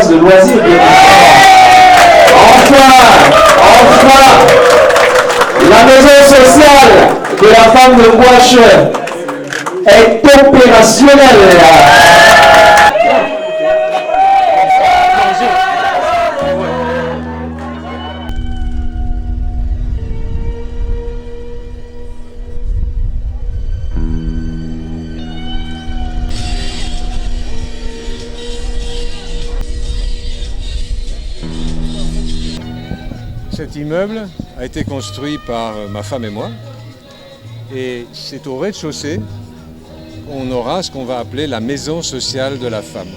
de loisirs. Enfin, la maison sociale de la femme de Gouache est opérationnelle. Cet immeuble a été construit par ma femme et moi, et c'est au rez-de-chaussée qu'on aura ce qu'on va appeler la maison sociale de la femme,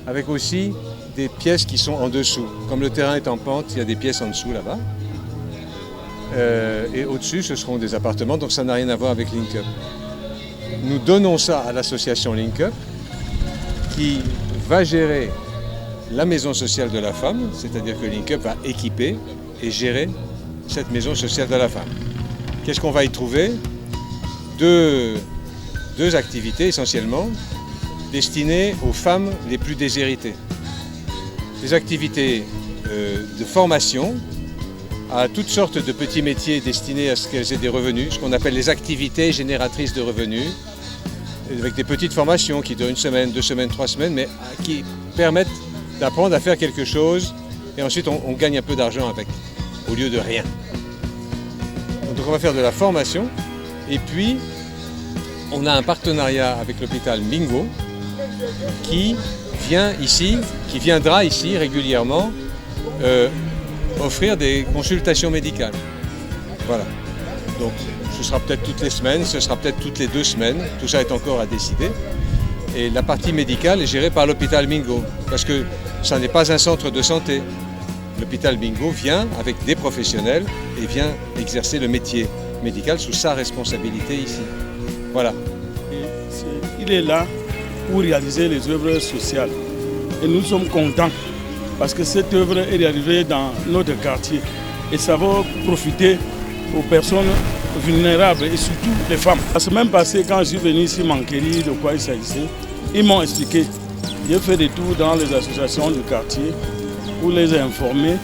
avec aussi des pièces qui sont en dessous. Comme le terrain est en pente, il y a des pièces en dessous là-bas, et au-dessus ce seront des appartements, donc ça n'a rien à voir avec Link Up. Nous donnons ça à l'association Link Up, qui va gérer la maison sociale de la femme, c'est-à-dire que Link Up va équiper et gérer cette maison sociale de la femme. Qu'est-ce qu'on va y trouver? Deux activités essentiellement destinées aux femmes les plus déshéritées. Des activités de formation à toutes sortes de petits métiers destinés à ce qu'elles aient des revenus, ce qu'on appelle les activités génératrices de revenus, avec des petites formations qui durent 1 semaine, 2 semaines, 3 semaines, mais qui permettent d'apprendre à faire quelque chose et ensuite on gagne un peu d'argent avec, au lieu de rien. Donc on va faire de la formation et puis on a un partenariat avec l'hôpital Mingo qui viendra ici régulièrement offrir des consultations médicales. Voilà. Donc ce sera peut-être toutes les semaines, ce sera peut-être toutes les 2 semaines, tout ça est encore à décider. Et la partie médicale est gérée par l'hôpital Mingo, parce que ça n'est pas un centre de santé. L'hôpital Mingo vient avec des professionnels et vient exercer le métier médical sous sa responsabilité ici. Voilà. Il est là pour réaliser les œuvres sociales. Et nous sommes contents parce que cette œuvre est arrivée dans notre quartier. Et ça va profiter aux personnes vulnérables et surtout les femmes. La semaine passée, quand je suis venu ici m'enquérir de quoi il s'agissait, ils m'ont expliqué. J'ai fait des tours dans les associations du quartier pour les informer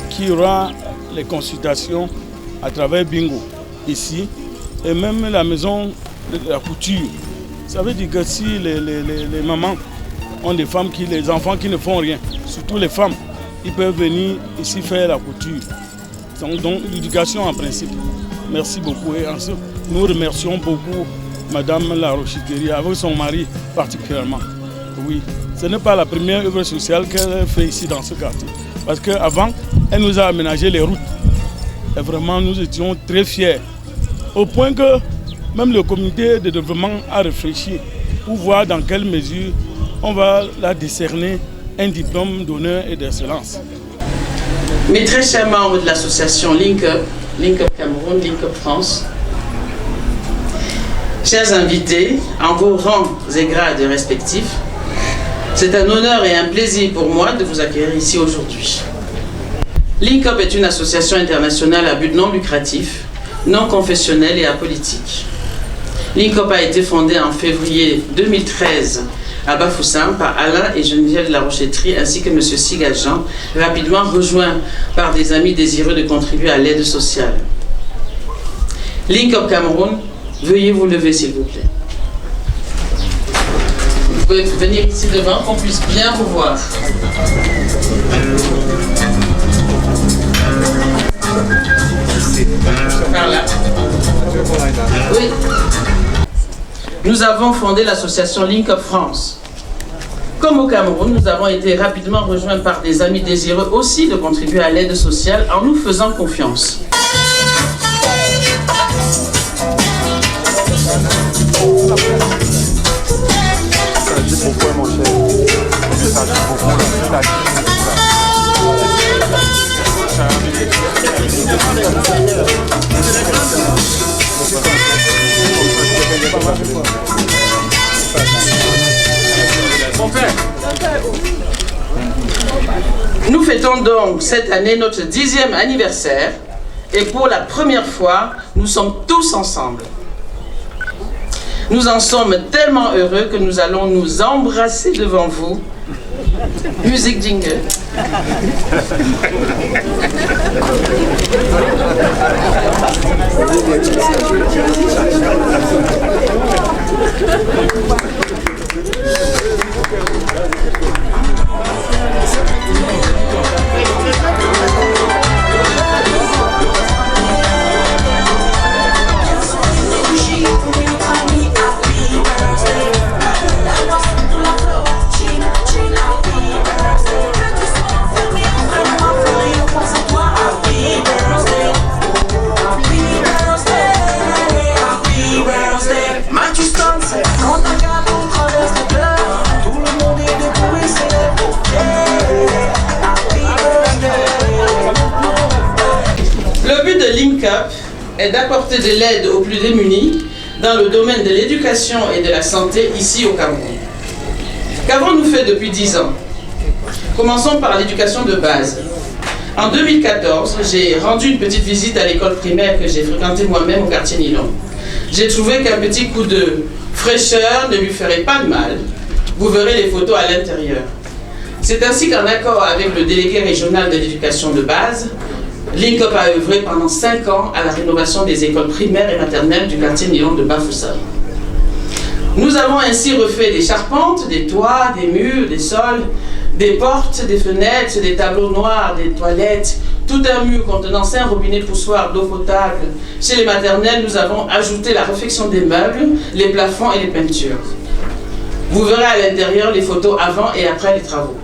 qu'il y aura les consultations à travers Bingo ici et même la maison de la couture. Ça veut dire que si les mamans ont des femmes, les enfants qui ne font rien, surtout les femmes, ils peuvent venir ici faire la couture. Donc l'éducation en principe. Merci beaucoup et ensuite, nous remercions beaucoup Madame La Rochiterie, avec son mari particulièrement. Oui, ce n'est pas la première œuvre sociale qu'elle fait ici dans ce quartier. Parce qu'avant, elle nous a aménagé les routes. Et vraiment, nous étions très fiers. Au point que même le comité de développement a réfléchi pour voir dans quelle mesure on va la décerner un diplôme d'honneur et d'excellence. Mes très chers membres de l'association Link Up Cameroun, Link Up France, chers invités, en vos rangs et grades respectifs, c'est un honneur et un plaisir pour moi de vous accueillir ici aujourd'hui. Link Up est une association internationale à but non lucratif, non confessionnel et apolitique. Link Up a été fondée en février 2013 à Bafoussam par Alain et Geneviève de La Rochiterie ainsi que M. Sigal-Jean, rapidement rejoints par des amis désireux de contribuer à l'aide sociale. Link Up Cameroun, veuillez vous lever s'il vous plaît. Vous pouvez venir ici devant qu'on puisse bien vous voir. Par là. Oui. Nous avons fondé l'association Link Up France. Comme au Cameroun, nous avons été rapidement rejoints par des amis désireux aussi de contribuer à l'aide sociale en nous faisant confiance. Nous fêtons donc cette année notre 10e anniversaire et pour la première fois, nous sommes tous ensemble. Nous en sommes tellement heureux que nous allons nous embrasser devant vous Musique jingle. Le but de Link Up est d'apporter de l'aide aux plus démunis dans le domaine de l'éducation et de la santé ici au Cameroun. Qu'avons-nous fait depuis 10 ans? Commençons par l'éducation de base. En 2014, j'ai rendu une petite visite à l'école primaire que j'ai fréquentée moi-même au quartier Nilon. J'ai trouvé qu'un petit coup de fraîcheur ne lui ferait pas de mal. Vous verrez les photos à l'intérieur. C'est ainsi qu'en accord avec le délégué régional de l'éducation de base, Link Up a œuvré pendant 5 ans à la rénovation des écoles primaires et maternelles du quartier Nilon de Bafoussam. Nous avons ainsi refait des charpentes, des toits, des murs, des sols, des portes, des fenêtres, des tableaux noirs, des toilettes, tout un mur contenant 5 robinets poussoirs d'eau potable. Chez les maternelles, nous avons ajouté la réfection des meubles, les plafonds et les peintures. Vous verrez à l'intérieur les photos avant et après les travaux.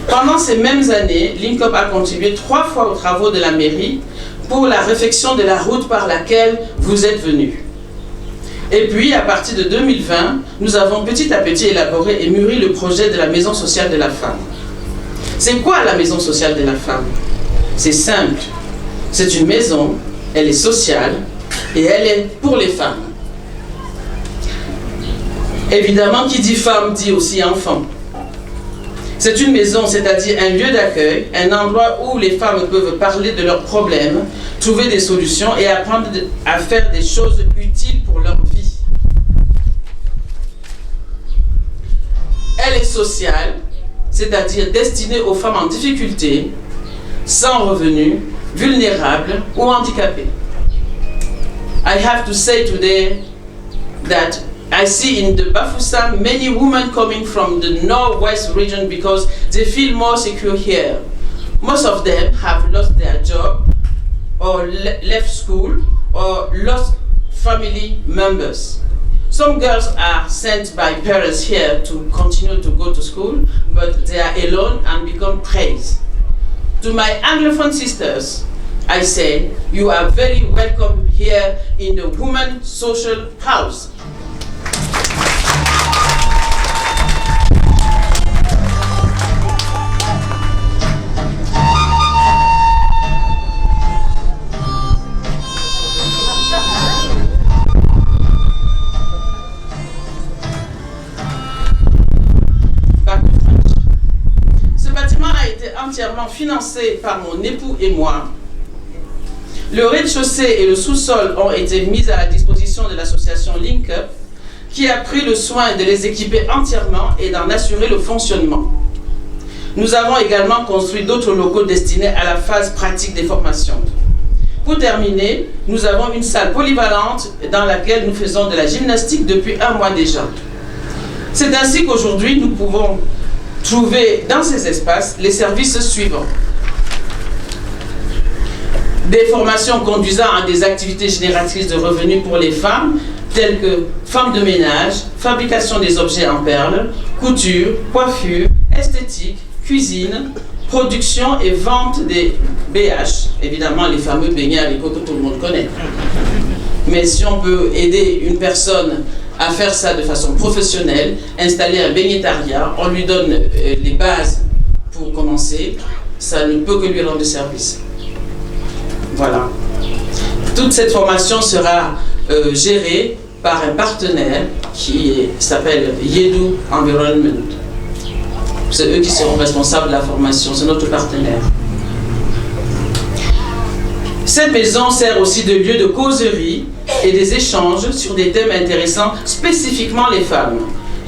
Pendant ces mêmes années, Link Up a contribué 3 fois aux travaux de la mairie pour la réfection de la route par laquelle vous êtes venus. Et puis, à partir de 2020, nous avons petit à petit élaboré et mûri le projet de la Maison sociale de la femme. C'est quoi la Maison sociale de la femme? C'est simple. C'est une maison, elle est sociale et elle est pour les femmes. Évidemment, qui dit femme dit aussi enfant. C'est une maison, c'est-à-dire un lieu d'accueil, un endroit où les femmes peuvent parler de leurs problèmes, trouver des solutions et apprendre à faire des choses utiles pour leur vie. Elle est sociale, c'est-à-dire destinée aux femmes en difficulté, sans revenus, vulnérables ou handicapées. I have to say today that I see in the Bafoussam many women coming from the northwest region because they feel more secure here. Most of them have lost their job or left school or lost family members. Some girls are sent by parents here to continue to go to school, but they are alone and become preys. To my Anglophone sisters, I say, you are very welcome here in the Women's Social House. Entièrement financé par mon époux et moi. Le rez-de-chaussée et le sous-sol ont été mis à la disposition de l'association Link Up, qui a pris le soin de les équiper entièrement et d'en assurer le fonctionnement. Nous avons également construit d'autres locaux destinés à la phase pratique des formations. Pour terminer, nous avons une salle polyvalente dans laquelle nous faisons de la gymnastique depuis 1 mois déjà. C'est ainsi qu'aujourd'hui, nous pouvons trouver dans ces espaces les services suivants. Des formations conduisant à des activités génératrices de revenus pour les femmes, telles que femmes de ménage, fabrication des objets en perles, couture, coiffure, esthétique, cuisine, production et vente des BH, évidemment les fameux beignets à l'école que tout le monde connaît. Mais si on peut aider une personne à faire ça de façon professionnelle, installer un beignétariat, on lui donne les bases pour commencer, ça ne peut que lui rendre service. Voilà. Toute cette formation sera gérée par un partenaire qui s'appelle Yedu Environment. C'est eux qui seront responsables de la formation, c'est notre partenaire. Cette maison sert aussi de lieu de causerie et des échanges sur des thèmes intéressant spécifiquement les femmes.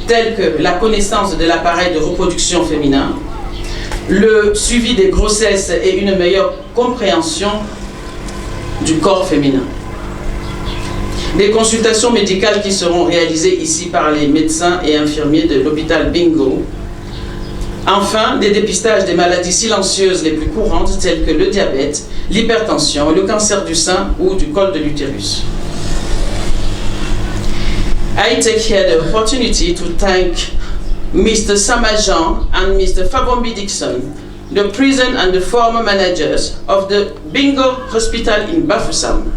tels que la connaissance de l'appareil de reproduction féminin, le suivi des grossesses et une meilleure compréhension du corps féminin. Des consultations médicales qui seront réalisées ici par les médecins et infirmiers de l'hôpital Bingo. Enfin, des dépistages des maladies silencieuses les plus courantes telles que le diabète, l'hypertension, le cancer du sein ou du col de l'utérus. I take here the opportunity to thank Mr. Samajan and Mr. Fabombi Dixon, the prison and the former managers of the Bingo Hospital in Bafoussam.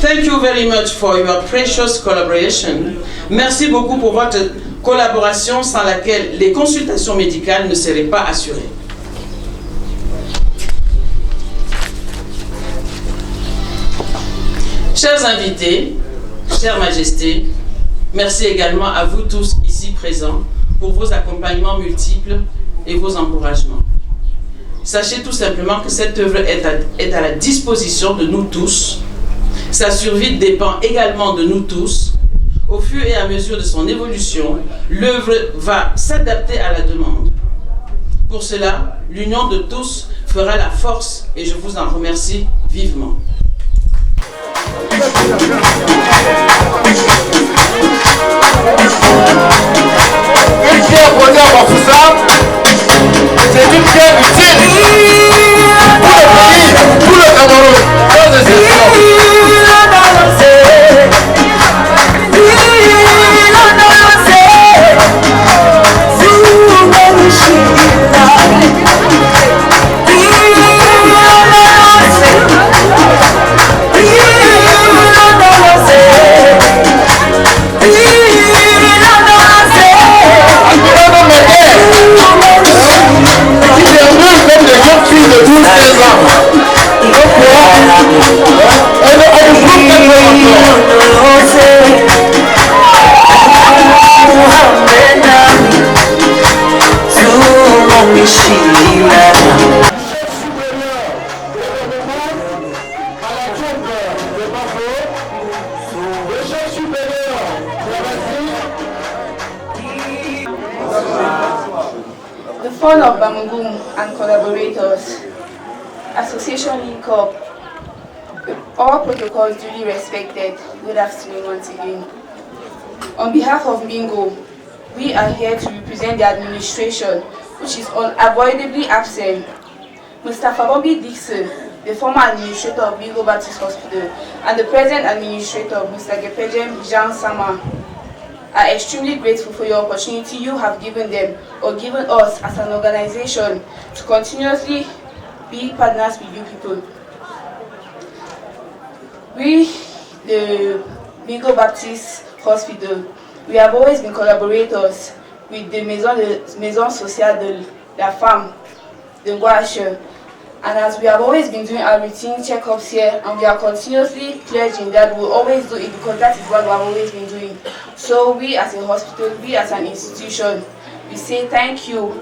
Thank you very much for your precious collaboration. Merci beaucoup pour votre collaboration sans laquelle les consultations médicales ne seraient pas assurées. Chers invités, chères majestés, merci également à vous tous ici présents pour vos accompagnements multiples et vos encouragements. Sachez tout simplement que cette œuvre est à la disposition de nous tous. Sa survie dépend également de nous tous. Au fur et à mesure de son évolution, l'œuvre va s'adapter à la demande. Pour cela, l'union de tous fera la force et je vous en remercie vivement. Une pierre posée à Bafoussam, c'est une pierre utile pour le pays, pour le Cameroun, sans exception. The fall of Bamungum and collaborators, Association Link Up, all protocols duly respected. Good afternoon once again. On behalf of Bingo, we are here to represent the administration, which is unavoidably absent. Mr. Fabombi Dixon, the former administrator of Bingo Baptist Hospital, and the present administrator, Mr. Gepejem Jean Sama, are extremely grateful for your opportunity you have given them or given us as an organization to continuously be partners with you people. We, the Bingo Baptist Hospital, we have always been collaborators with the Maison Sociale de la Femme, the Guache, and as we have always been doing our routine checkups here, and we are continuously pledging that we'll always do it because that is what we have always been doing. So we as a hospital, we as an institution, we say thank you,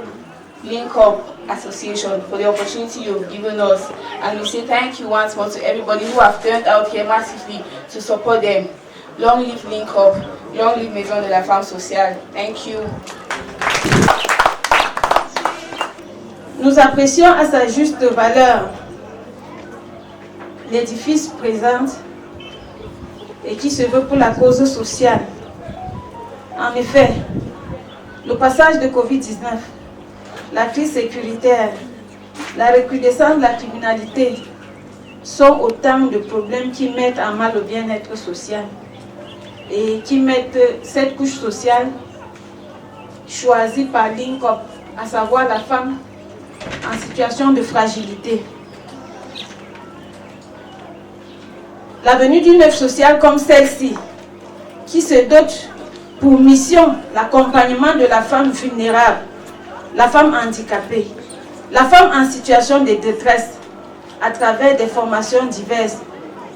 Link Up Association, for the opportunity you've given us, and we say thank you once more to everybody who have turned out here massively to support them. Long live Link Up, long live Maison de la Femme Sociale. Thank you. Nous apprécions à sa juste valeur l'édifice présent et qui se veut pour la cause sociale. En effet, le passage de Covid-19, la crise sécuritaire, la recrudescence de la criminalité sont autant de problèmes qui mettent en mal le bien-être social et qui mettent cette couche sociale choisie par Link Up, à savoir la femme en situation de fragilité. La venue d'une œuvre sociale comme celle-ci, qui se dote pour mission l'accompagnement de la femme vulnérable, la femme handicapée, la femme en situation de détresse, à travers des formations diverses.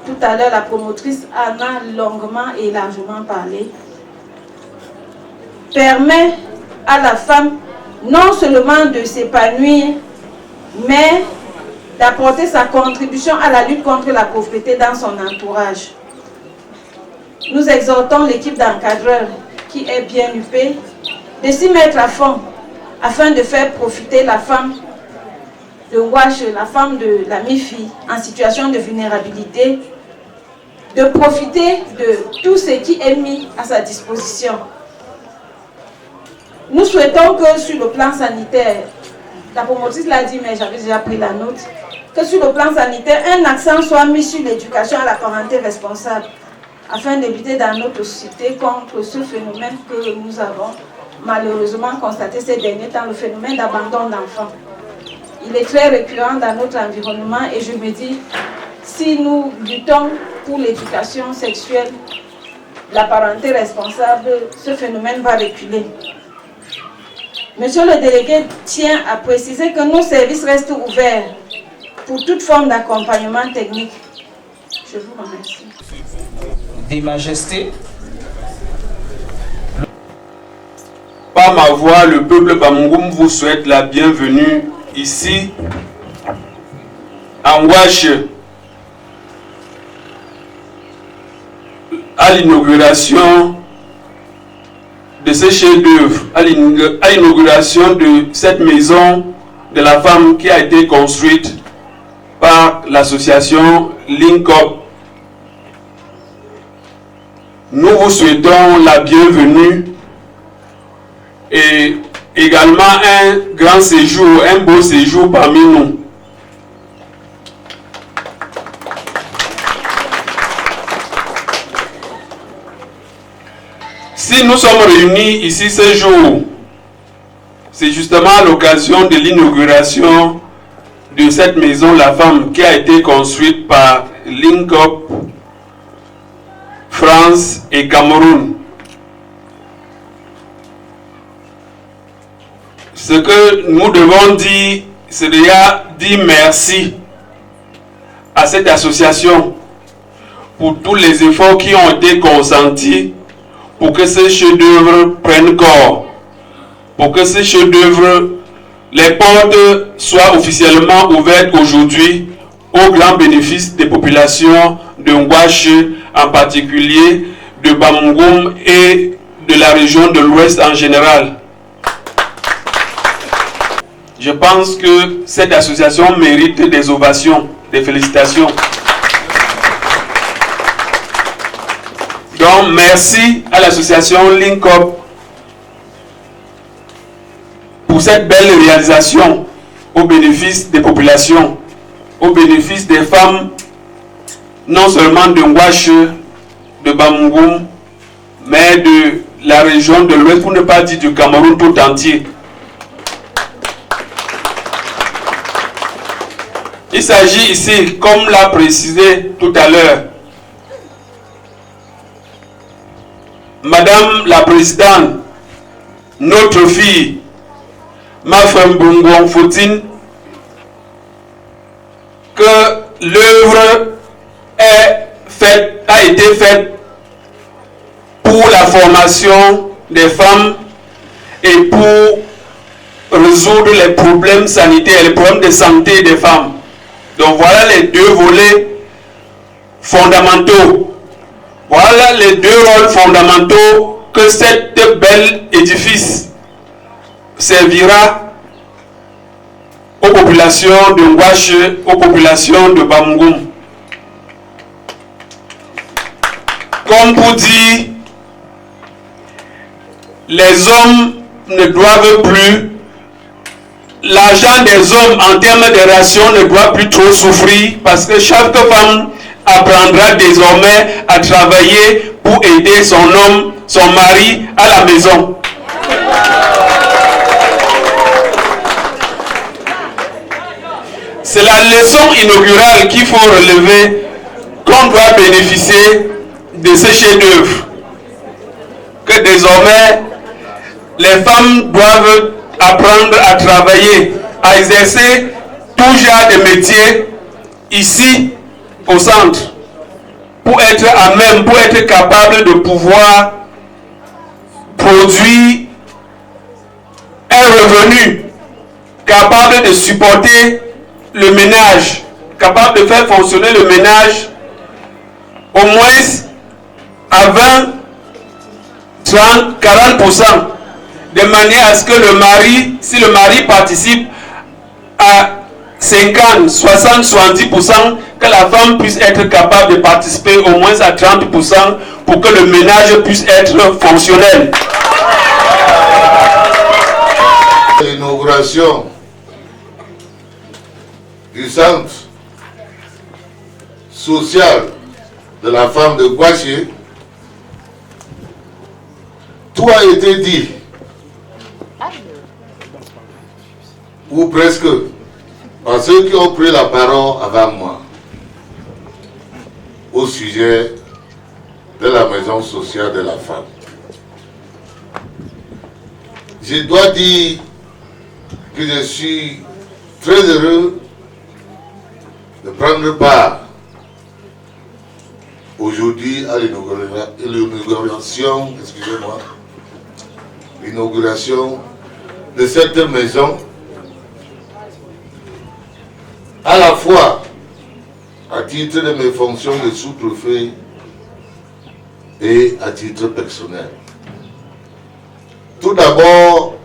Tout à l'heure, la promotrice en a longuement et largement parlé, permet à la femme non seulement de s'épanouir, mais d'apporter sa contribution à la lutte contre la pauvreté dans son entourage. Nous exhortons l'équipe d'encadreurs qui est bien huppée de s'y mettre à fond afin de faire profiter la femme de Wash, la femme de la MIFI en situation de vulnérabilité, de profiter de tout ce qui est mis à sa disposition. Nous souhaitons que sur le plan sanitaire, la promotrice l'a dit, mais j'avais déjà pris la note, que sur le plan sanitaire, un accent soit mis sur l'éducation à la parenté responsable, afin de lutter dans notre société contre ce phénomène que nous avons malheureusement constaté ces derniers temps, le phénomène d'abandon d'enfants. Il est très récurrent dans notre environnement et je me dis, si nous luttons pour l'éducation sexuelle, la parenté responsable, ce phénomène va reculer. Monsieur le délégué tient à préciser que nos services restent ouverts pour toute forme d'accompagnement technique. Je vous remercie. Des majestés. Par ma voix, le peuple Bamougoum vous souhaite la bienvenue ici, en Wash, à l'inauguration de ce chef-d'œuvre, à l'inauguration de cette maison de la femme qui a été construite par l'association Link Up. Nous vous souhaitons la bienvenue et également un grand séjour, un beau séjour parmi nous. Si nous sommes réunis ici ce jour, c'est justement à l'occasion de l'inauguration de cette maison La Femme qui a été construite par Link Up France et Cameroun. Ce que nous devons dire, c'est déjà dire merci à cette association pour tous les efforts qui ont été consentis pour que ce chef-d'œuvre prenne corps, pour que ce chef-d'œuvre, les portes soient officiellement ouvertes aujourd'hui au grand bénéfice des populations de Ngwache, en particulier de Bamougoum et de la région de l'Ouest en général. Je pense que cette association mérite des ovations, des félicitations. Donc, merci à l'association Link Up pour cette belle réalisation au bénéfice des populations, au bénéfice des femmes, non seulement de Ngwache, de Bamougoum, mais de la région de l'Ouest, pour ne pas dire du Cameroun tout entier. Il s'agit ici, comme l'a précisé tout à l'heure, Madame la Présidente, notre fille, Mafem Bungong Foutine, que l'œuvre a été faite pour la formation des femmes et pour résoudre les problèmes sanitaires, les problèmes de santé des femmes. Donc voilà les deux volets fondamentaux. Voilà les deux rôles fondamentaux que cet bel édifice servira aux populations de Ngwache, aux populations de Bamougoum. Comme pour dire, les hommes ne doivent plus, l'argent des hommes en termes de ration ne doit plus trop souffrir parce que chaque femme apprendra désormais à travailler pour aider son homme, son mari à la maison. C'est la leçon inaugurale qu'il faut relever, qu'on doit bénéficier de ce chef-d'œuvre. Que désormais, les femmes doivent apprendre à travailler, à exercer tout genre de métiers ici au centre, pour être à même, pour être capable de pouvoir produire un revenu capable de supporter le ménage, capable de faire fonctionner le ménage au moins à 20, 30, 40%, de manière à ce que le mari, si le mari participe à 50, 60, 70%, que la femme puisse être capable de participer au moins à 30% pour que le ménage puisse être fonctionnel. L'inauguration du centre social de la femme de Gouaché, tout a été dit, ou presque, par ceux qui ont pris la parole avant moi, au sujet de la maison sociale de la femme. Je dois dire que je suis très heureux de prendre part aujourd'hui à l'inauguration, excusez-moi, l'inauguration de cette maison, à la fois à titre de mes fonctions de sous-préfet et à titre personnel. Tout d'abord,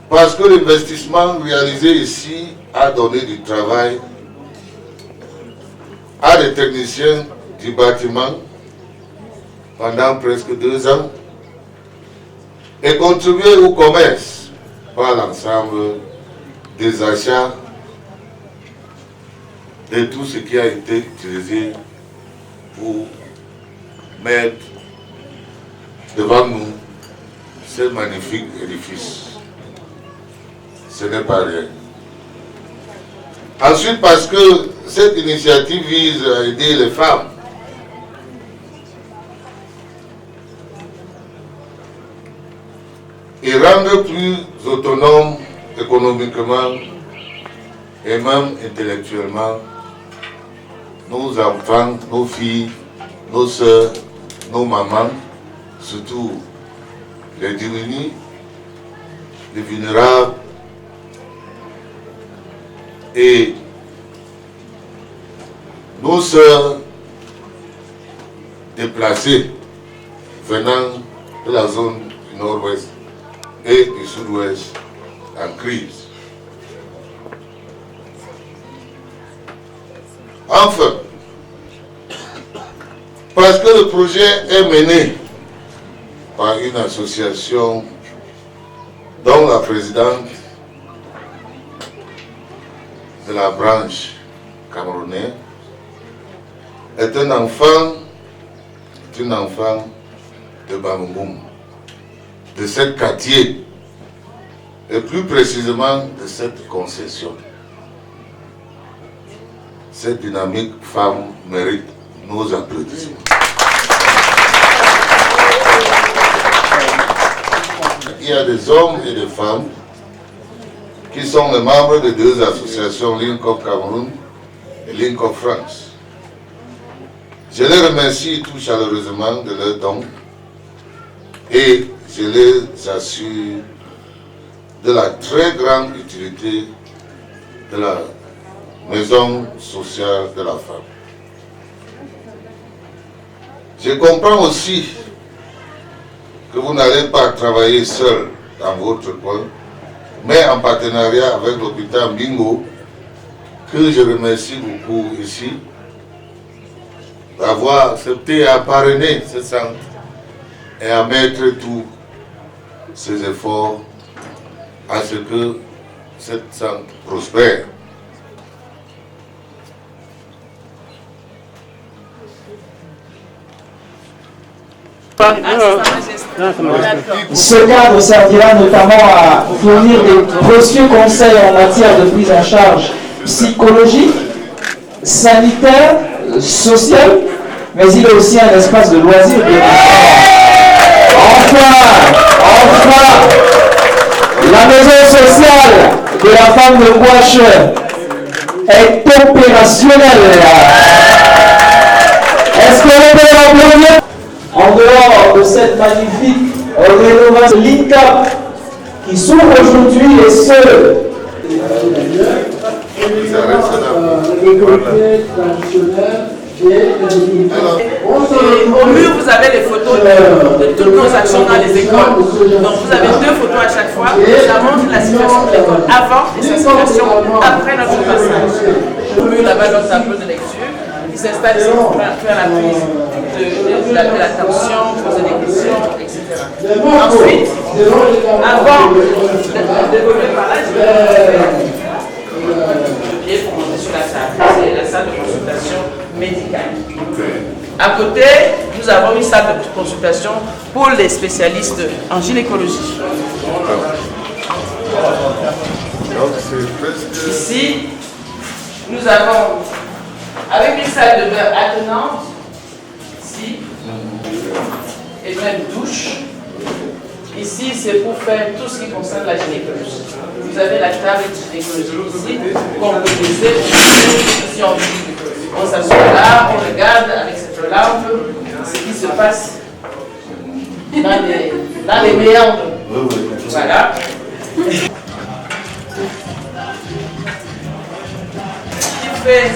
parce que l'investissement réalisé ici a donné du travail à des techniciens du bâtiment pendant presque 2 ans et contribué au commerce par l'ensemble des achats de tout ce qui a été utilisé pour mettre devant nous ce magnifique édifice. Ce n'est pas rien. Ensuite, parce que cette initiative vise à aider les femmes et rendre plus autonomes économiquement et même intellectuellement nos enfants, nos filles, nos soeurs, nos mamans, surtout les démunis, les vulnérables et nos soeurs déplacées venant de la zone du nord-ouest et du sud-ouest en crise. Enfin, parce que le projet est mené par une association dont la présidente de la branche camerounaise est un enfant de Bamoumoum, de ce quartier, et plus précisément de cette concession. Cette dynamique femme mérite nos applaudissements. Il y a des hommes et des femmes qui sont les membres de 2 associations, Link Up Cameroun et Link Up France. Je les remercie tout chaleureusement de leurs dons et je les assure de la très grande utilité de la maison sociale de la femme. Je comprends aussi que vous n'allez pas travailler seul dans votre coin, mais en partenariat avec l'hôpital Bingo, que je remercie beaucoup ici, d'avoir accepté à parrainer ce centre et à mettre tous ses efforts à ce que ce centre prospère. Ce cadre servira notamment à fournir des précieux conseils en matière de prise en charge psychologique, sanitaire, sociale, mais il est aussi un espace de loisirs. Enfin, la maison sociale de la femme de Gouache est opérationnelle. Est-ce que vous pouvez l'applaudir? En dehors de cette magnifique rénovation Link Up qui s'ouvre aujourd'hui et ce Ça reste là. Au mur, vous avez les photos de toutes nos actions dans les écoles. Donc vous avez 2 photos à chaque fois. Ça montre la situation de l'école avant et sa situation après notre passage. Au mur, là-bas, notre tableau de lecture. Il s'installe ici pour faire la prise de l'attention, poser des questions, etc. Ensuite, avant d'évoluer par là, je vais pour monter sur la salle. C'est la salle de consultation médicale. À côté, nous avons une salle de consultation pour les spécialistes en gynécologie. Ici, nous avons, avec une salle de bain attenante, ici, et même douche. Ici, c'est pour faire tout ce qui concerne la gynécologie. Vous avez la table de gynécologie ici, qu'on peut laisser si on s'assoit là, on regarde avec cette lampe ce qui se passe dans les méandres. Voilà. Qui fait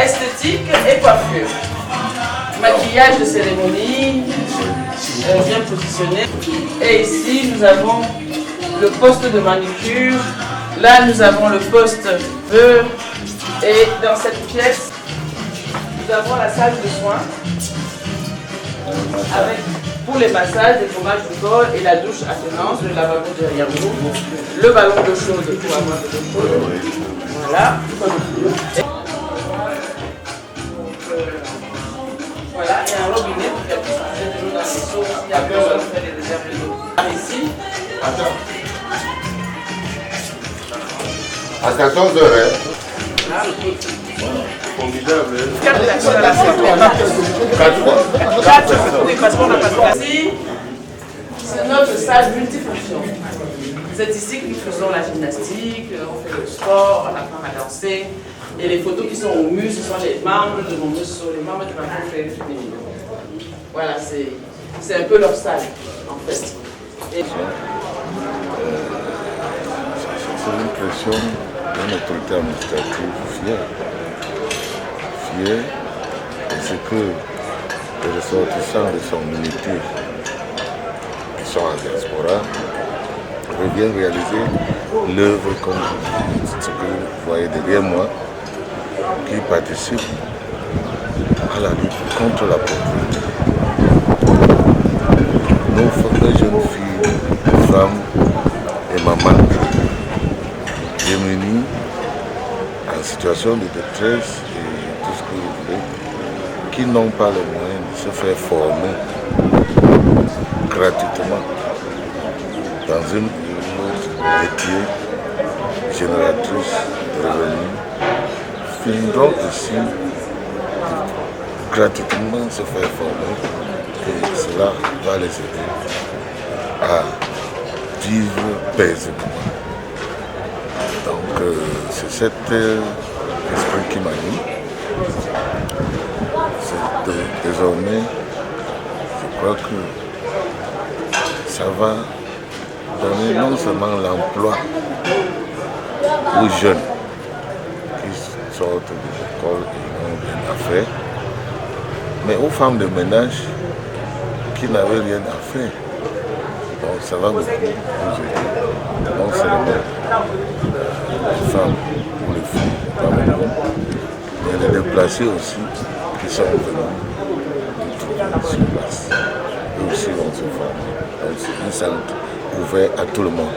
esthétique et coiffure. Maquillage de cérémonie, bien positionné. Et ici, nous avons le poste de manucure. Là, nous avons le poste feu. Et dans cette pièce, nous avons la salle de soins avec pour les massages, les fromages du corps et la douche attenante, le lavabo derrière nous, le ballon d'eau chaude pour avoir de l'eau chaude. Voilà. Voilà, il y a un robinet pour faire changer de l'eau dans les seaux. Il y a besoin de faire des réserves d'eau. Ici. À 14 heures. Formidable. 4 personnes à la fois. 4 fois. Oui, parce qu'on n'a pas de ici. C'est notre salle multifonction. C'est ici que nous faisons la gymnastique, on fait le sport, on apprend à danser. Et les photos qui sont au mur, ce sont les membres de mon muscle, les membres de ma confrérie féminine. Voilà, c'est un peu leur salle, en fait. Et... C'est l'impression d'une autorité administrative fière. Fière parce que les ressortissants de son unité qui sont en diaspora reviennent réaliser l'œuvre comme ce que vous voyez derrière moi, qui participe à la lutte contre la pauvreté. Nos jeunes filles, femmes et mamans démunies, en situation de détresse et tout ce que vous voulez, qui n'ont pas les moyens de se faire former gratuitement dans une autre métier génératrice de revenus, finiront ici gratuitement se faire former et cela va les aider à vivre paisiblement. Donc c'est cet esprit qui m'anime. Désormais, je crois que ça va donner non seulement l'emploi aux jeunes qui sortent de l'école et n'ont rien à faire, mais aux femmes de ménage qui n'avaient rien à faire. Donc ça va beaucoup nous aider. Non seulement les femmes ou les filles, mais les déplacés aussi qui sont venus sur place. Et aussi on se forme. Donc c'est un centre ouvert à tout le monde.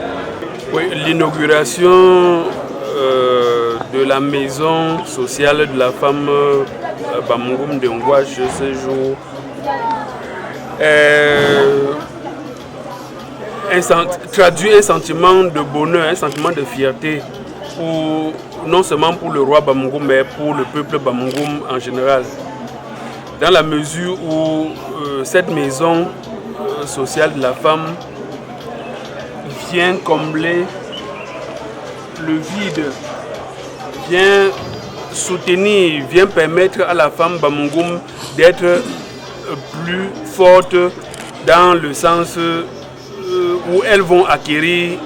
Oui, l'inauguration de la maison sociale de la femme Bamungum de Ngwash ce jour traduit un sentiment de bonheur, un sentiment de fierté, non seulement pour le roi Bamungum, mais pour le peuple Bamungum en général. Dans la mesure où cette maison sociale de la femme vient combler le vide, vient soutenir, vient permettre à la femme Bamungum d'être plus forte dans le sens où elles vont acquérir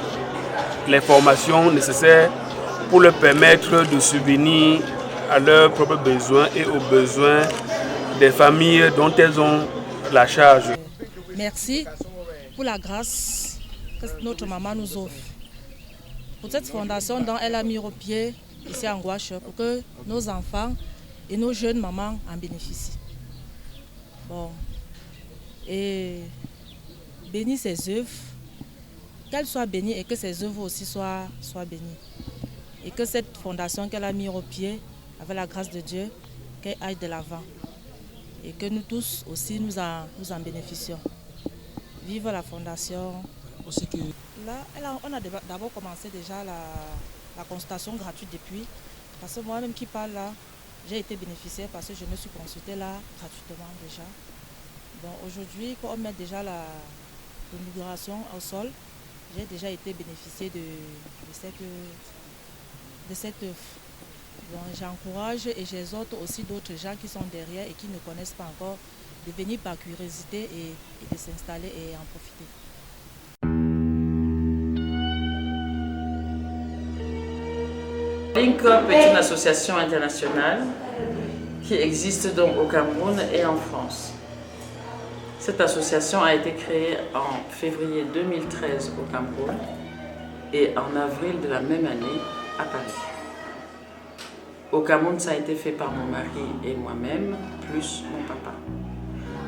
les formations nécessaires pour leur permettre de subvenir à leurs propres besoins et aux besoins des familles dont elles ont la charge. Merci pour la grâce que notre maman nous offre. Pour cette fondation dont elle a mis au pied ici à Ngouache, pour que nos enfants et nos jeunes mamans en bénéficient. Bon. Et bénis ses œuvres, qu'elles soient bénies et que ses œuvres aussi soient bénies. Et que cette fondation qu'elle a mis au pied, avec la grâce de Dieu, qu'elle aille de l'avant. Et que nous tous aussi nous en bénéficions. Vive la fondation. Là, on a d'abord commencé déjà la consultation gratuite depuis. Parce que moi-même qui parle là, j'ai été bénéficiaire parce que je me suis consultée là gratuitement déjà. Bon, aujourd'hui, quand on met déjà la migration au sol, j'ai déjà été bénéficiaire de cette œuvre. Bon, j'encourage et j'exhorte aussi d'autres gens qui sont derrière et qui ne connaissent pas encore de venir par curiosité et de s'installer et en profiter. Link Up est une association internationale qui existe donc au Cameroun et en France. Cette association a été créée en février 2013 au Cameroun et en avril de la même année à Paris. Au Cameroun, ça a été fait par mon mari et moi-même, plus mon papa.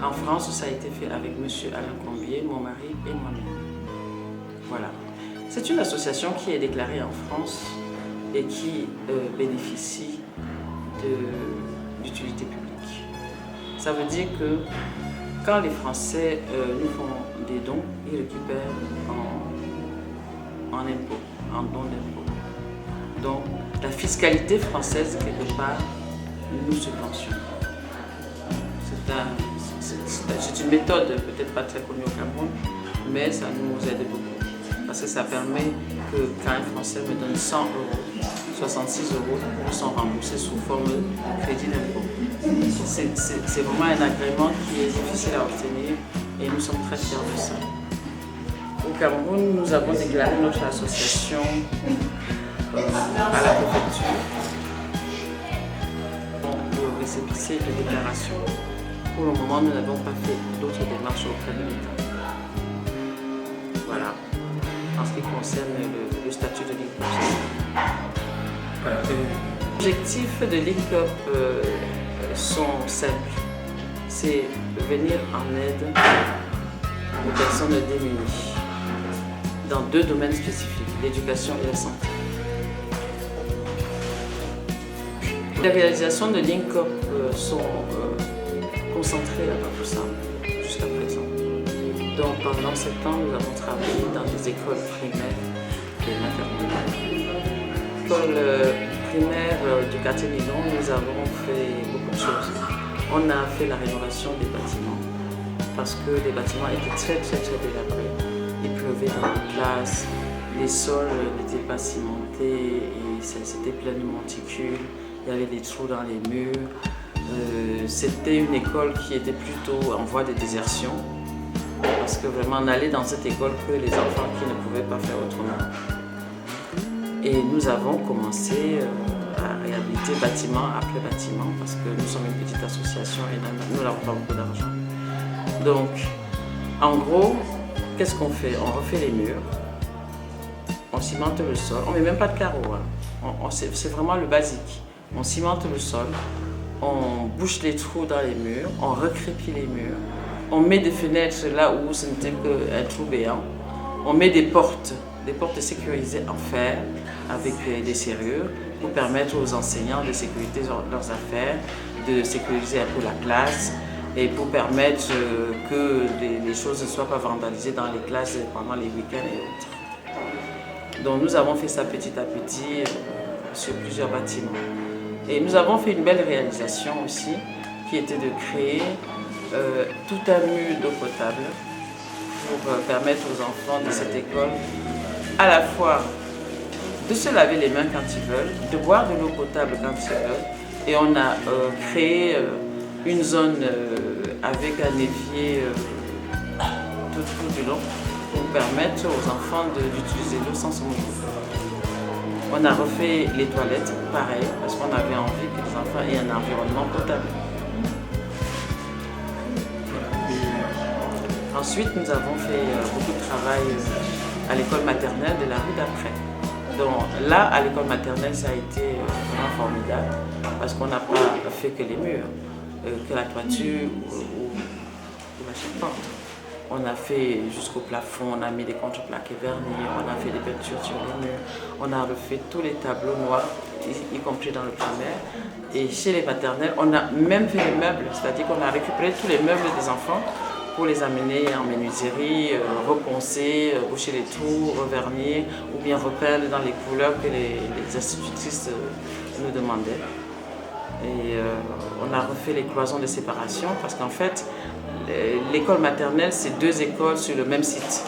En France, ça a été fait avec M. Alain Combier, mon mari et moi-même. Voilà. C'est une association qui est déclarée en France et qui bénéficie d'utilité publique. Ça veut dire que quand les Français nous font des dons, ils récupèrent en impôts, en dons d'impôts. Donc la fiscalité française, quelque part, nous subventionne. C'est une méthode peut-être pas très connue au Cameroun, mais ça nous aide beaucoup. Parce que ça permet que quand un Français me donne 100 €, 66 € nous sont remboursés sous forme de crédit d'impôt. C'est vraiment un agrément qui est difficile à obtenir et nous sommes très fiers de ça. Au Cameroun, nous avons déclaré notre association à la préfecture pour récépissé de déclaration. Pour le moment, nous n'avons pas fait d'autres démarches auprès de l'État. Voilà, en ce qui concerne le statut de Link Up. Voilà. Les objectifs de Link Up sont simples. C'est venir en aide aux personnes démunies dans deux domaines spécifiques, l'éducation et la santé. Les réalisations de Link Up sont concentrées à Bafoussam jusqu'à présent. Donc pendant 7 ans, nous avons travaillé dans des écoles primaires et maternelles. L'école primaire du quartier Lidon, nous avons fait beaucoup de choses. On a fait la rénovation des bâtiments parce que les bâtiments étaient très délabrés. Il pleuvait dans les classes, les sols n'étaient pas cimentés et c'était plein de monticules. Il y avait des trous dans les murs. C'était une école qui était plutôt en voie de désertion. Parce que vraiment, on allait dans cette école que les enfants qui ne pouvaient pas faire autrement. Et nous avons commencé à réhabiliter bâtiment après bâtiment parce que nous sommes une petite association et nous n'avons pas beaucoup d'argent. Donc, en gros, qu'est-ce qu'on fait? On refait les murs, on cimente le sol, on ne met même pas de carreaux. Hein. C'est vraiment le basique. On cimente le sol, on bouche les trous dans les murs, on recrépit les murs, on met des fenêtres là où ce n'était qu'un trou béant, on met des portes sécurisées en fer avec des serrures pour permettre aux enseignants de sécuriser leurs affaires, de sécuriser un peu la classe et pour permettre que les choses ne soient pas vandalisées dans les classes pendant les week-ends et autres. Donc nous avons fait ça petit à petit sur plusieurs bâtiments. Et nous avons fait une belle réalisation aussi, qui était de créer tout un mur d'eau potable pour permettre aux enfants de cette école à la fois de se laver les mains quand ils veulent, de boire de l'eau potable quand ils veulent. Et on a créé une zone avec un évier tout du long pour permettre aux enfants d'utiliser l'eau sans se mouiller. On a refait les toilettes, pareil, parce qu'on avait envie que les enfants aient un environnement potable. Ensuite, nous avons fait beaucoup de travail à l'école maternelle de la rue d'après. Donc là, à l'école maternelle, ça a été vraiment formidable parce qu'on n'a pas fait que les murs, que la toiture ou la charpente. On a fait jusqu'au plafond, on a mis des contreplaqués vernis, on a fait des peintures sur les murs, on a refait tous les tableaux noirs, y compris dans le primaire. Et chez les maternelles, on a même fait les meubles, c'est-à-dire qu'on a récupéré tous les meubles des enfants pour les amener en menuiserie, reponcer, boucher les trous, revernir ou bien repeindre dans les couleurs que les institutrices nous demandaient. Et on a refait les cloisons de séparation parce qu'en fait, l'école maternelle, c'est 2 écoles sur le même site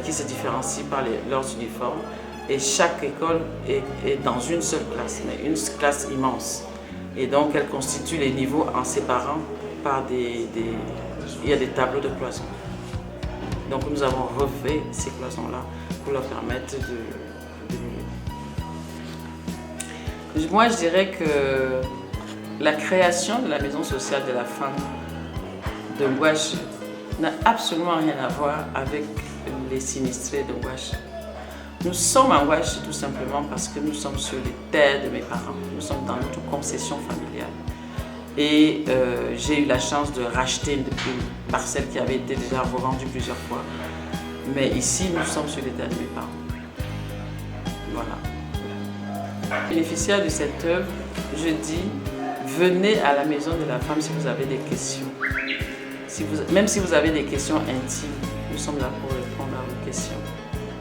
qui se différencient par leurs uniformes. Et chaque école est dans une seule classe, mais une classe immense. Et donc, elle constitue les niveaux en séparant par il y a des tableaux de cloisons. Donc, nous avons refait ces cloisons-là pour leur permettre de... Moi, je dirais que la création de la maison sociale de la femme de Ngouache n'a absolument rien à voir avec les sinistrés de Ngouache. Nous sommes à Ngouache tout simplement parce que nous sommes sur les terres de mes parents. Nous sommes dans notre concession familiale. Et j'ai eu la chance de racheter une parcelle qui avait été déjà revendue plusieurs fois. Mais ici, nous sommes sur les terres de mes parents. Voilà. Bénéficiaire de cette œuvre, je dis, venez à la maison de la femme si vous avez des questions. Même si vous avez des questions intimes, nous sommes là pour répondre à vos questions.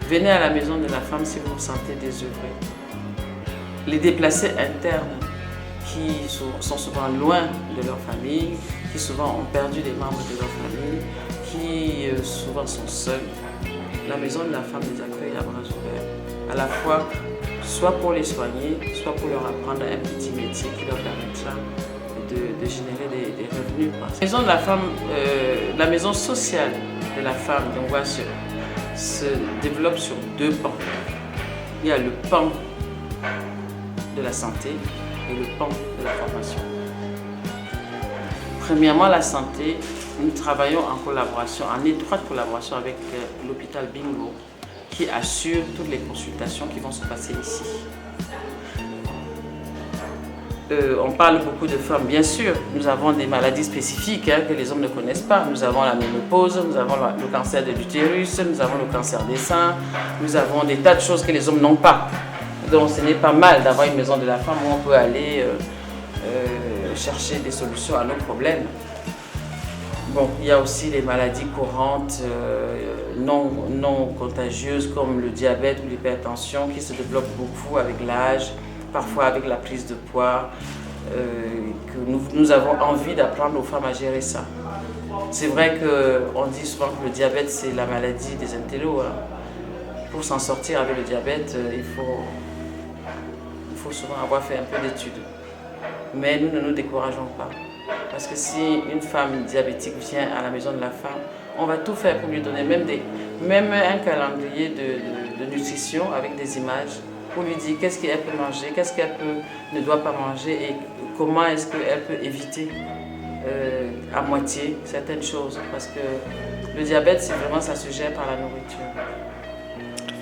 Venez à la maison de la femme si vous vous sentez désœuvré. Les déplacés internes qui sont souvent loin de leur famille, qui souvent ont perdu des membres de leur famille, qui souvent sont seuls. La maison de la femme les accueille à bras ouverts, à la fois soit pour les soigner, soit pour leur apprendre un petit métier qui leur permettra de générer des revenus. La maison de la femme, la maison sociale de la femme d'Ngouache se développe sur 2 pans. Il y a le pan de la santé et le pan de la formation. Premièrement, la santé, nous travaillons en étroite collaboration avec l'hôpital Bingo qui assure toutes les consultations qui vont se passer ici. On parle beaucoup de femmes, bien sûr. Nous avons des maladies spécifiques que les hommes ne connaissent pas. Nous avons la ménopause, nous avons le cancer de l'utérus, nous avons le cancer des seins, nous avons des tas de choses que les hommes n'ont pas. Donc ce n'est pas mal d'avoir une maison de la femme où on peut aller chercher des solutions à nos problèmes. Bon, il y a aussi les maladies courantes non contagieuses comme le diabète ou l'hypertension qui se développent beaucoup avec l'âge, parfois avec la prise de poids, que nous avons envie d'apprendre aux femmes à gérer ça. C'est vrai qu'on dit souvent que le diabète c'est la maladie des intellos. Hein. Pour s'en sortir avec le diabète, il faut souvent avoir fait un peu d'études. Mais nous ne nous décourageons pas. Parce que si une femme diabétique vient à la maison de la femme, on va tout faire pour lui donner même un calendrier de nutrition avec des images pour lui dire qu'est-ce qu'elle peut manger, qu'est-ce qu'elle ne doit pas manger et comment est-ce qu'elle peut éviter à moitié certaines choses. Parce que le diabète, c'est vraiment, ça se gère par la nourriture.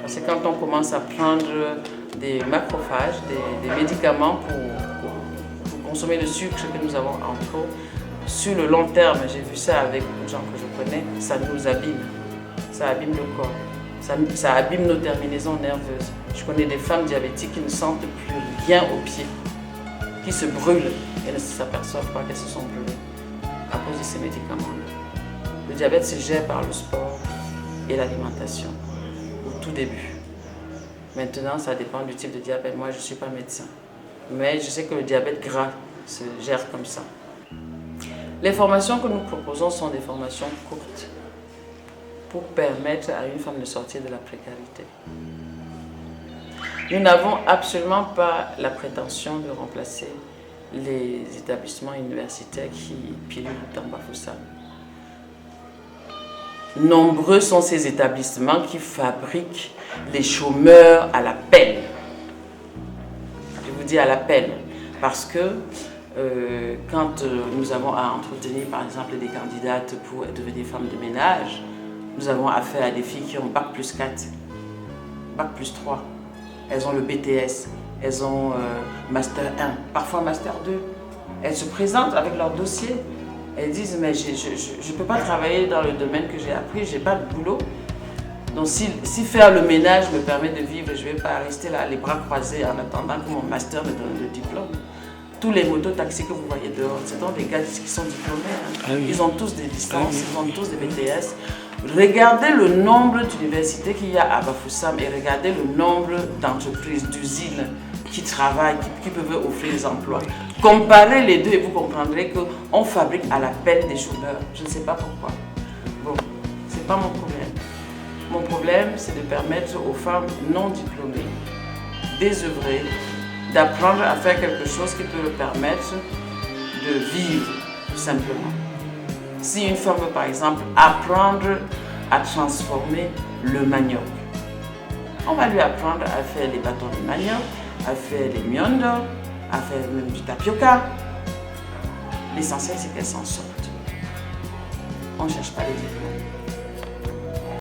Parce que quand on commence à prendre des macrophages, des médicaments pour consommer le sucre que nous avons en trop, sur le long terme, j'ai vu ça avec des gens que je connais, ça nous abîme. Ça abîme le corps. Ça abîme nos terminaisons nerveuses. Je connais des femmes diabétiques qui ne sentent plus rien aux pieds, qui se brûlent et ne s'aperçoivent pas qu'elles se sont brûlées à cause de ces médicaments-là. Le diabète se gère par le sport et l'alimentation, au tout début. Maintenant, ça dépend du type de diabète. Moi, je ne suis pas médecin. Mais je sais que le diabète gras se gère comme ça. Les formations que nous proposons sont des formations courtes pour permettre à une femme de sortir de la précarité. Nous n'avons absolument pas la prétention de remplacer les établissements universitaires qui pilulent dans Bafoussam. Nombreux sont ces établissements qui fabriquent les chômeurs à la pelle. dis à la pelle, parce que quand nous avons à entretenir par exemple des candidates pour devenir femmes de ménage, nous avons affaire à des filles qui ont Bac plus 4, Bac plus 3. Elles ont le BTS, elles ont Master 1, parfois Master 2. Elles se présentent avec leur dossier. Elles disent, mais je ne peux pas travailler dans le domaine que j'ai appris, je n'ai pas de boulot. Donc si faire le ménage me permet de vivre, je ne vais pas rester là les bras croisés en attendant que mon master me donne le diplôme. Tous les mototaxis que vous voyez dehors, c'est donc des gars qui sont diplômés. Hein. Ah oui. Ils ont tous des licences, ils ont tous des BTS. Regardez le nombre d'universités qu'il y a à Bafoussam et regardez le nombre d'entreprises, d'usines qui travaillent, qui peuvent offrir des emplois. Comparez les deux et vous comprendrez qu'on fabrique à la pelle des chômeurs. Je ne sais pas pourquoi. Bon, ce n'est pas mon problème. Mon problème, c'est de permettre aux femmes non diplômées d'œuvrer, d'apprendre à faire quelque chose qui peut leur permettre de vivre, tout simplement. Si une femme veut, par exemple, apprendre à transformer le manioc, on va lui apprendre à faire les bâtons de manioc, à faire les miondo, à faire même du tapioca. L'essentiel, c'est qu'elle s'en sorte. On ne cherche pas les diplômes.